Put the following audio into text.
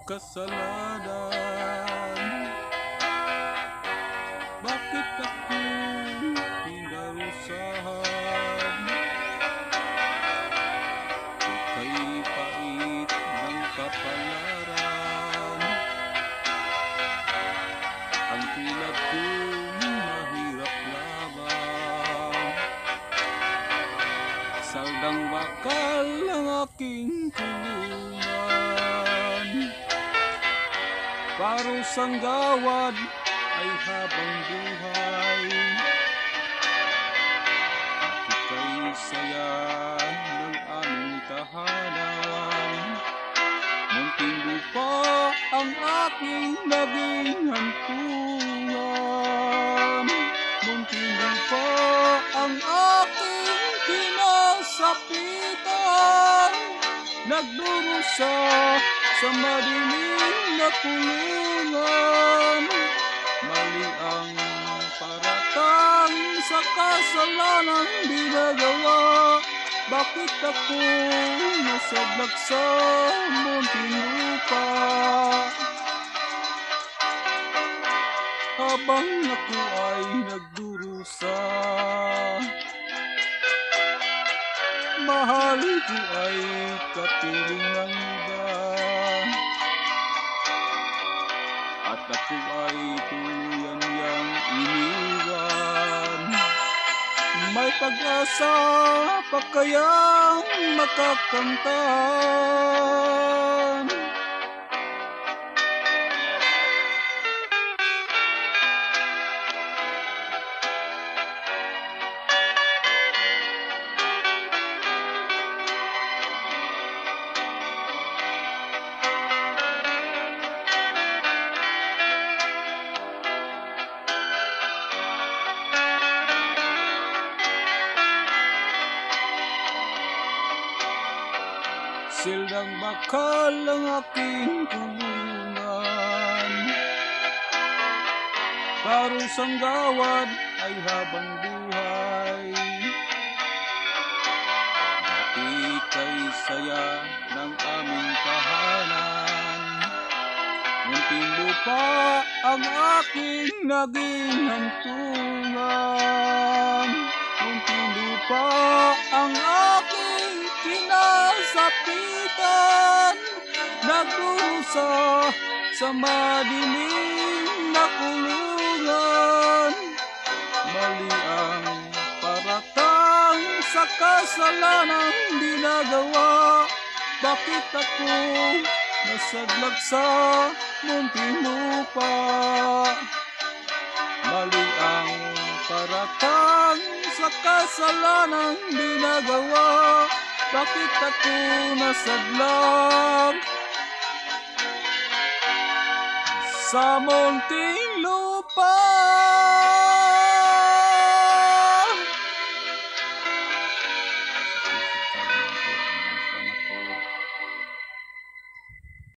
kasalanan? Bakit ako pinarusahan? Ika'y pait ng kapalaran. Ang tulad kong mahirap lamang, saldang bakal ang aking kulungan. Parusang gawad ay habang buhay, at ika'y saya ng aming tahanan. Munting lupa ang aking naging hantungan. Munting lupa ang aking kinasapitan. Nagdurusa sa madilim na kulungan. Mali ang paratang sa kasalanang ginagawa. Bakit ako nasadlak sa munting lupa? Habang ako ay nagdurusa, mahal ko ay kapiling ng iba, at ako ay tuluyan niyang iniwan. May pag-asa pa kayang makakamtan? Sildang bakal ang aking kulungan. Parusang gawad ay habang buhay, dati kay saya ng aming tahanan. Munting lupa ang aking naging hantungan. Munting lupa ang aking kinasapitan. Nagdurusa sa madilim na kulungan. Mali ang paratang sa kasalanang ginagawa. Bakit ako nasadlak sa munting lupa? Mali ang paratang sa kasalanang ginagawa. Bakit ako nasadlak sa munting lupa?